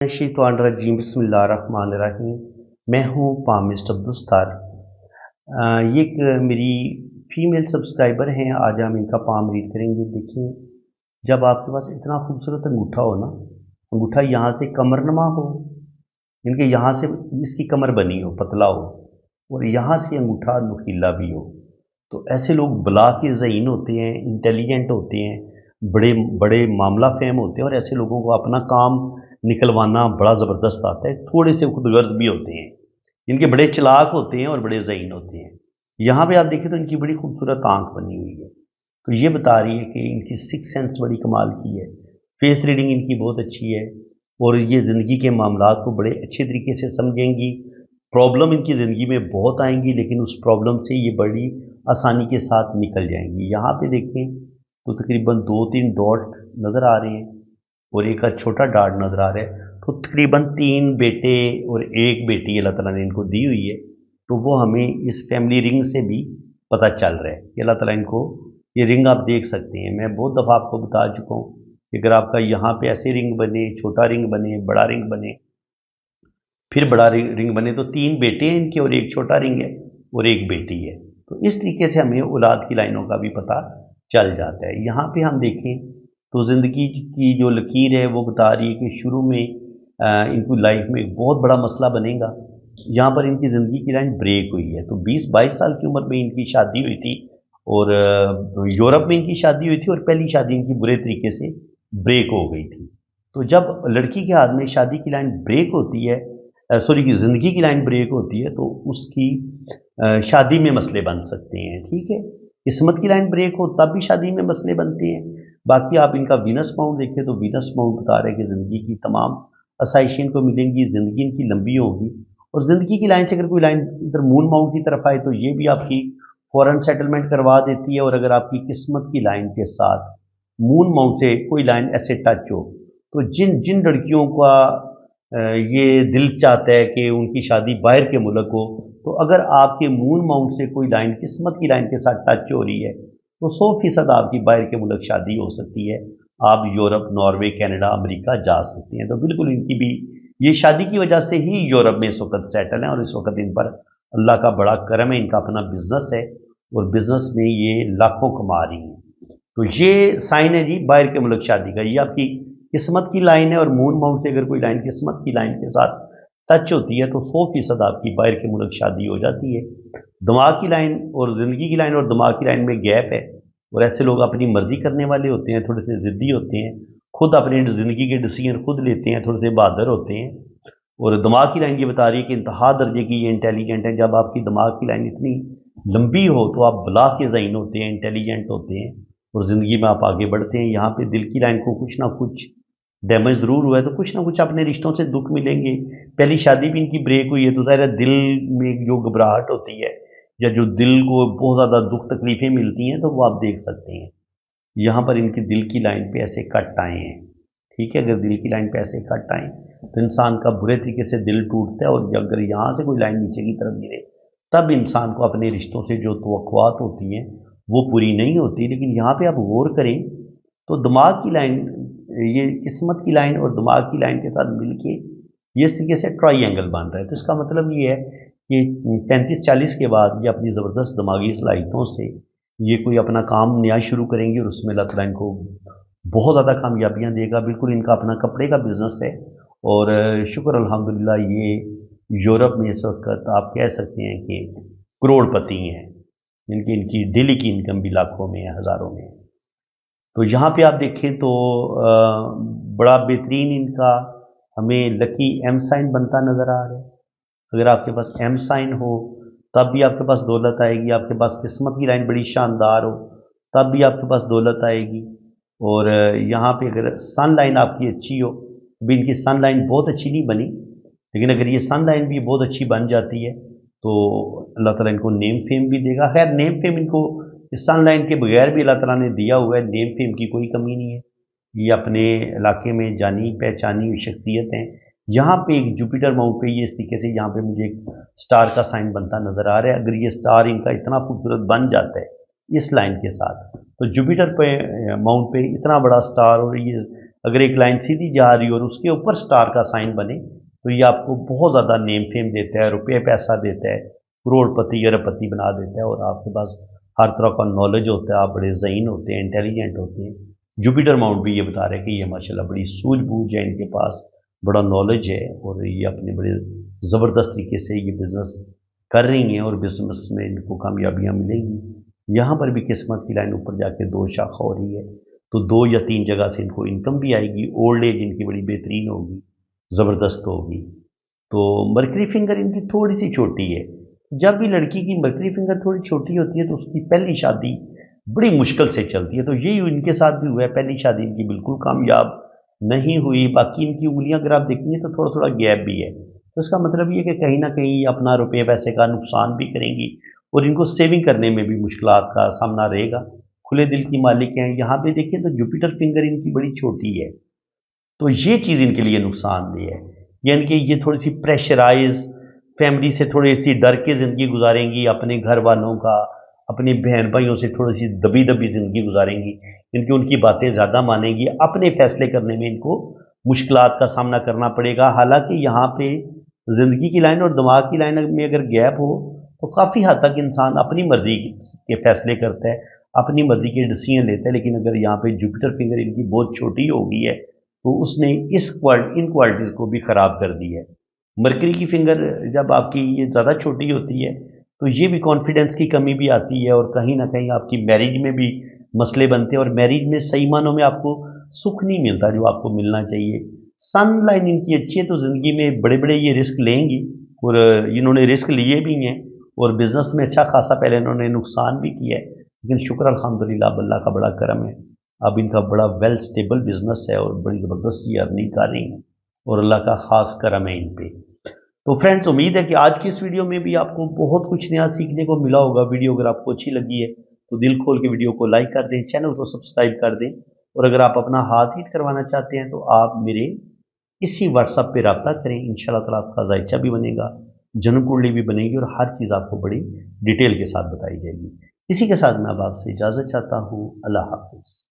शैतानिर्रजीम बिस्मिल्लाहिर्रहमानिर्रहीम। मैं हूँ पामिस्ट अब्दुस्तार। ये एक मेरी फीमेल सब्सक्राइबर हैं। आज हम इनका पाम रीड करेंगे। देखिए, जब आपके पास इतना खूबसूरत अंगूठा हो ना, अंगूठा यहाँ से कमरनुमा हो, इनके यहाँ से इसकी कमर बनी हो, पतला हो, और यहाँ से अंगूठा नुकीला भी हो, तो ऐसे लोग बला के ज़हीन होते हैं, इंटेलिजेंट होते हैं, बड़े बड़े मामला फेम होते हैं, और ऐसे लोगों को अपना काम निकलवाना बड़ा ज़बरदस्त आता है। थोड़े से खुदगर्ज भी होते हैं, इनके बड़े चालाक होते हैं और बड़े ज़हीन होते हैं। यहाँ पे आप देखें तो इनकी बड़ी खूबसूरत आंख बनी हुई है, तो ये बता रही है कि इनकी सिक्स सेंस बड़ी कमाल की है। फेस रीडिंग इनकी बहुत अच्छी है, और ये ज़िंदगी के मामलात को बड़े अच्छे तरीके से समझेंगी। प्रॉब्लम इनकी ज़िंदगी में बहुत आएंगी, लेकिन उस प्रॉब्लम से ये बड़ी आसानी के साथ निकल जाएंगी। यहाँ पे देखें तो तकरीबन 2-3 डॉट नज़र आ रहे हैं, और एक छोटा डॉट नज़र आ रहा है। तो तकरीबन 3 बेटे और 1 बेटी अल्लाह ताला ने इनको दी हुई है। तो वो हमें इस फैमिली रिंग से भी पता चल रहा है कि अल्लाह ताला इनको, ये रिंग आप देख सकते हैं। मैं बहुत दफ़ा आपको बता चुका हूँ कि अगर आपका यहाँ पे ऐसे रिंग बने, छोटा रिंग बने, बड़ा रिंग बने, फिर बड़ा रिंग बने, तो 3 बेटे हैं इनके और 1 छोटा रिंग है और 1 बेटी है। तो इस तरीके से हमें औलाद की लाइनों का भी पता चल जाता है। यहाँ पे हम देखें तो ज़िंदगी की जो लकीर है वो बता रही है कि शुरू में इनकी लाइफ में एक बहुत बड़ा मसला बनेगा। यहाँ पर इनकी ज़िंदगी की लाइन ब्रेक हुई है। तो 20-22 साल की उम्र में इनकी शादी हुई थी, और यूरोप में इनकी शादी हुई थी, और पहली शादी इनकी बुरे तरीके से ब्रेक हो गई थी। तो जब लड़की के हाथ में शादी की लाइन ब्रेक होती है, सॉरी, की ज़िंदगी की लाइन ब्रेक होती है, तो उसकी शादी में मसले बन सकते हैं। ठीक है, किस्मत की लाइन ब्रेक हो तब भी शादी में मसले बनते हैं। बाकी आप इनका वीनस माउंट देखें तो वीनस माउंट बता रहे हैं कि ज़िंदगी की तमाम आसाइशें इनको मिलेंगी, ज़िंदगी इनकी लंबी होगी। और ज़िंदगी की लाइन से अगर कोई लाइन इधर मून माउंट की तरफ आए तो ये भी आपकी फ़ौरन सेटलमेंट करवा देती है। और अगर आपकी किस्मत की लाइन के साथ मून माउंट से कोई लाइन ऐसे टच हो, तो जिन जिन लड़कियों का ये दिल चाहता है कि उनकी शादी बाहर के मुल्क हो, तो अगर आपके मून माउंट से कोई लाइन किस्मत की लाइन के साथ टच हो रही है, तो 100% आपकी बाहर के मुल्क शादी हो सकती है। आप यूरोप, नॉर्वे, कनाडा, अमेरिका जा सकते हैं। तो बिल्कुल इनकी भी ये शादी की वजह से ही यूरोप में इस वक्त सेटल हैं, और इस वक्त इन पर अल्लाह का बड़ा करम है। इनका अपना बिजनेस है, और बिजनेस में ये लाखों कमा रही हैं। तो ये साइन है जी बाहर के मुल्क शादी का। ये आपकी किस्मत की लाइन है, और मून माउंट से अगर कोई लाइन किस्मत की लाइन के साथ टच होती है तो 100% आपकी बाहर के मुल्क शादी हो जाती है। दिमाग की लाइन और ज़िंदगी की लाइन और दिमाग की लाइन में गैप है, और ऐसे लोग अपनी मर्जी करने वाले होते हैं, थोड़े से ज़िद्दी होते हैं, खुद अपनी ज़िंदगी के डिसीजन खुद लेते हैं, थोड़े से बहादुर होते हैं। और दिमाग की लाइन ये बता रही है कि इंतहा दर्जे की ये इंटेलिजेंट है। जब आपकी दिमाग की लाइन इतनी लंबी हो तो आप बला के ज़हीन होते हैं, इंटेलिजेंट होते हैं, और ज़िंदगी में आप आगे बढ़ते हैं। यहाँ पे दिल की लाइन को कुछ ना कुछ डैमेज ज़रूर हुआ है, तो कुछ ना कुछ अपने रिश्तों से दुख मिलेंगे। पहली शादी भी इनकी ब्रेक हुई है, तो ज़ाहिर है दिल में जो घबराहट होती है, या जो दिल को बहुत ज़्यादा दुख तकलीफ़ें मिलती हैं, तो वो आप देख सकते हैं। यहाँ पर इनकी दिल की लाइन पे ऐसे कट आए हैं। ठीक है, अगर दिल की लाइन पे ऐसे कट आए तो इंसान का बुरे तरीके से दिल टूटता है, और अगर यहाँ से कोई लाइन नीचे की तरफ गिरे तब इंसान को अपने रिश्तों से जो तवक्कुआत होती हैं वो पूरी नहीं होती। लेकिन यहाँ पे आप गौर करें तो दिमाग की लाइन, ये किस्मत की लाइन और दिमाग की लाइन के साथ मिलके ये इस तरीके से ट्राइंगल बन रहा है। तो इसका मतलब ये है कि 35-40 के बाद ये अपनी ज़बरदस्त दिमागी सलाहियतों से ये कोई अपना काम नया शुरू करेंगे, और उसमें अल्लाह ताला इनको बहुत ज़्यादा कामयाबियाँ देगा। बिल्कुल इनका अपना कपड़े का बिज़नेस है, और शुक्र अल्हम्दुलिल्लाह ये यूरोप में इस वक्त आप कह सकते हैं कि करोड़पति हैं। इनकी डेली की इनकम भी लाखों में है, हज़ारों में है। तो यहाँ पे आप देखें तो बड़ा बेहतरीन इनका हमें लकी एम साइन बनता नज़र आ रहा है। अगर आपके पास एम साइन हो तब भी आपके पास दौलत आएगी। आपके पास किस्मत की लाइन बड़ी शानदार हो तब भी आपके पास दौलत आएगी। और यहाँ पे अगर सन लाइन आपकी अच्छी हो, अभी इनकी सन लाइन बहुत अच्छी नहीं बनी, लेकिन अगर ये सन लाइन भी बहुत अच्छी बन जाती है तो अल्लाह ताला इनको नेम फेम भी देगा। खैर नेम फेम इनको इस सन लाइन के बगैर भी अल्लाह ताला ने दिया हुआ है, नेम फेम की कोई कमी नहीं है। ये अपने इलाके में जानी पहचानी हुई शख्सियत हैं, यहाँ पे एक जुपिटर माउंट पे ये इस तरीके से यहाँ पे मुझे एक स्टार का साइन बनता नज़र आ रहा है। अगर ये स्टार इनका इतना खूबसूरत बन जाता है इस लाइन के साथ, तो जुपिटर पे माउंट पे इतना बड़ा स्टार, और ये अगर एक लाइन सीधी जा रही हो और उसके ऊपर स्टार का साइन बने, तो ये आपको बहुत ज़्यादा नेम फेम देता है, रुपये पैसा देता है, करोड़पति अरबपति बना देता है, और आपके पास हर तरह का नॉलेज होता है, आप बड़े ज़हीन होते हैं, इंटेलिजेंट होते हैं। जुपिटर माउंट भी ये बता रहे हैं कि ये माशाल्लाह बड़ी सूझबूझ है इनके पास, बड़ा नॉलेज है, और ये अपने बड़े ज़बरदस्त तरीके से ये बिज़नेस कर रही हैं और बिज़नेस में इनको कामयाबियाँ मिलेंगी। यहाँ पर भी किस्मत की लाइन ऊपर जाके 2 शाखा हो रही है, तो 2 या 3 जगह से इनको इनकम भी आएगी, ओल्ड एज इनकी बड़ी बेहतरीन होगी, ज़बरदस्त होगी। तो मरकरी फिंगर इनकी थोड़ी सी छोटी है। जब भी लड़की की मरकरी फिंगर थोड़ी छोटी होती है तो उसकी पहली शादी बड़ी मुश्किल से चलती है, तो यही इनके साथ भी हुआ है। पहली शादी इनकी बिल्कुल कामयाब नहीं हुई। बाकी इनकी उंगलियां अगर आप देखेंगे तो थोड़ा थोड़ा गैप भी है, तो इसका मतलब ये कि कहीं ना कहीं अपना रुपये पैसे का नुकसान भी करेंगी, और इनको सेविंग करने में भी मुश्किलात का सामना रहेगा। खुले दिल की मालिक हैं। यहाँ पे देखें तो जुपिटर फिंगर इनकी बड़ी छोटी है, तो ये चीज़ इनके लिए नुकसानदेह है। यानी कि ये थोड़ी सी प्रेशराइज फैमिली से थोड़ी सी डर के ज़िंदगी गुजारेंगी, अपने घर वालों का, अपने बहन भाइयों से थोड़ी सी दबी दबी ज़िंदगी गुजारेंगी, इनकी उनकी बातें ज़्यादा मानेंगी, अपने फैसले करने में इनको मुश्किलात का सामना करना पड़ेगा। हालांकि यहाँ पे ज़िंदगी की लाइन और दिमाग की लाइन में अगर गैप हो तो काफ़ी हद तक इंसान अपनी मर्ज़ी के फैसले करता है, अपनी मर्ज़ी के डिसीजन लेता है। लेकिन अगर यहाँ पे जुपिटर फिंगर इनकी बहुत छोटी हो गई है तो उसने इन क्वालिटीज़ को भी ख़राब कर दी है। मरकरी की फिंगर जब आपकी ये ज़्यादा छोटी होती है तो ये भी कॉन्फिडेंस की कमी भी आती है, और कहीं ना कहीं आपकी मैरिज में भी मसले बनते हैं, और मैरिज में सही मानों में आपको सुख नहीं मिलता जो आपको मिलना चाहिए। सन लाइन इनकी अच्छी है, तो ज़िंदगी में बड़े बड़े ये रिस्क लेंगी, और इन्होंने रिस्क लिए भी हैं, और बिज़नेस में अच्छा खासा पहले इन्होंने नुकसान भी किया है, लेकिन शुक्र अल्हम्दुलिल्लाह अल्लाह का बड़ा करम है। अब इनका बड़ा वेल स्टेबल बिजनेस है और बड़ी ज़बरदस्त ये अर्निंग कर रही हैं, और अल्लाह का ख़ास करम है इन पे। तो फ्रेंड्स, उम्मीद है कि आज की इस वीडियो में भी आपको बहुत कुछ नया सीखने को मिला होगा। वीडियो अगर आपको अच्छी लगी है तो दिल खोल के वीडियो को लाइक कर दें, चैनल को सब्सक्राइब कर दें, और अगर आप अपना हाथ हीट करवाना चाहते हैं तो आप मेरे इसी व्हाट्सएप पे रब्ता करें। इंशाल्लाह ताला आपका जायचा भी बनेगा, जन्म कुंडली भी बनेगी, और हर चीज़ आपको बड़ी डिटेल के साथ बताई जाएगी। इसी के साथ मैं अब आपसे इजाज़त चाहता हूँ। अल्लाह हाफिज़।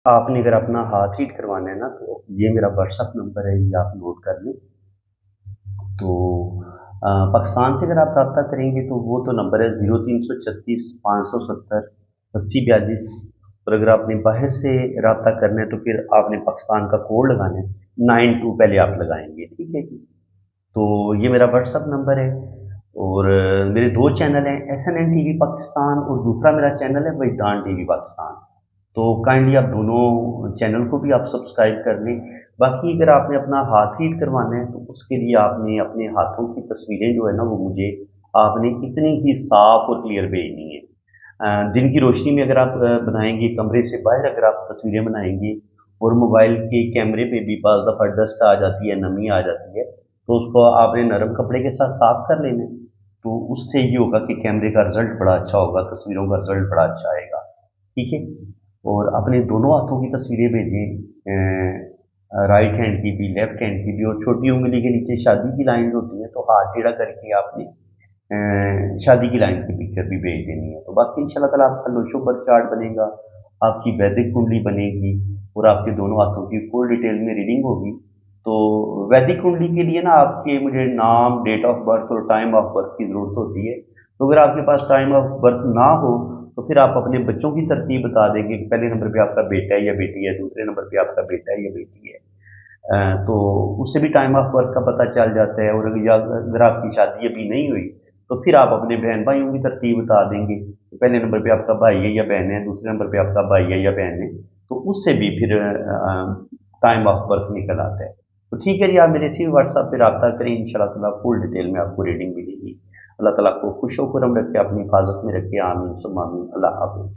आपने अगर अपना हाथ हीट करवाना है ना, तो ये मेरा व्हाट्सएप नंबर है, ये आप नोट कर लें। तो पाकिस्तान से अगर आप रब्ता करेंगे तो वो तो नंबर है 0336 570 8042, और अगर आपने बाहर से रब्ता करना है तो फिर आपने पाकिस्तान का कोड लगाना है, 92 पहले आप लगाएंगे, ठीक है जी। तो ये मेरा व्हाट्सअप नंबर है, और मेरे 2 चैनल हैं, SNN TV पाकिस्तान, और दूसरा मेरा चैनल है वजदान TV पाकिस्तान। तो काइंडली आप दोनों चैनल को भी आप सब्सक्राइब कर लें। बाकी अगर आपने अपना हाथ हीट करवाना है तो उसके लिए आपने अपने हाथों की तस्वीरें जो है ना, वो मुझे आपने इतनी ही साफ और क्लियर भेजनी है। दिन की रोशनी में अगर आप बनाएंगे, कमरे से बाहर अगर आप तस्वीरें बनाएंगे, और मोबाइल के कैमरे पे भी बाज़ दफ़ा डस्ट आ जाती है, नमी आ जाती है, तो उसको आपने नरम कपड़े के साथ साफ कर लेना है। तो उससे ये होगा कि कैमरे का रिजल्ट बड़ा अच्छा होगा, तस्वीरों का रिजल्ट बड़ा अच्छा आएगा, ठीक है। और अपने दोनों हाथों की तस्वीरें भेजें, राइट हैंड की भी, लेफ्ट हैंड की भी, और छोटी उंगली के नीचे शादी की लाइन होती है, तो हाथ टेढ़ा करके आपने शादी की लाइन की पिक्चर भी भेज देनी है। तो बाकी इंशाल्लाह ताला आपका लोशो बर्थ चार्ट बनेगा, आपकी वैदिक कुंडली बनेगी, और आपके दोनों हाथों की फुल डिटेल में रीडिंग होगी। तो वैदिक कुंडली के लिए ना आपके मुझे नाम, डेट ऑफ बर्थ और टाइम ऑफ बर्थ की ज़रूरत होती है। तो अगर आपके पास टाइम ऑफ बर्थ ना हो तो फिर आप अपने बच्चों की तरतीब बता देंगे कि पहले नंबर पे आपका बेटा है या बेटी है, दूसरे नंबर पे आपका बेटा है या बेटी है। तो उससे भी टाइम ऑफ बर्थ का पता चल जाता है। और अगर आपकी शादी अभी नहीं हुई तो फिर आप अपने बहन भाइयों की तरतीब बता देंगे, तो पहले नंबर पे आपका भाई है या बहन है, दूसरे नंबर पे आपका भाई है या बहन है, तो उससे भी फिर टाइम ऑफ बर्थ निकल आता है। तो ठीक है जी, आप मेरे इसी व्हाट्सएप पे रब्ता करें, इंशाल्लाह ताला फुल डिटेल में आपको रीडिंग मिलेगी। अल्लाह ताला को खुश खुरम रखे, अपनी हिफाजत में रखे। आमीन सुम्मा आमीन। अल्लाह हाफ़िज़।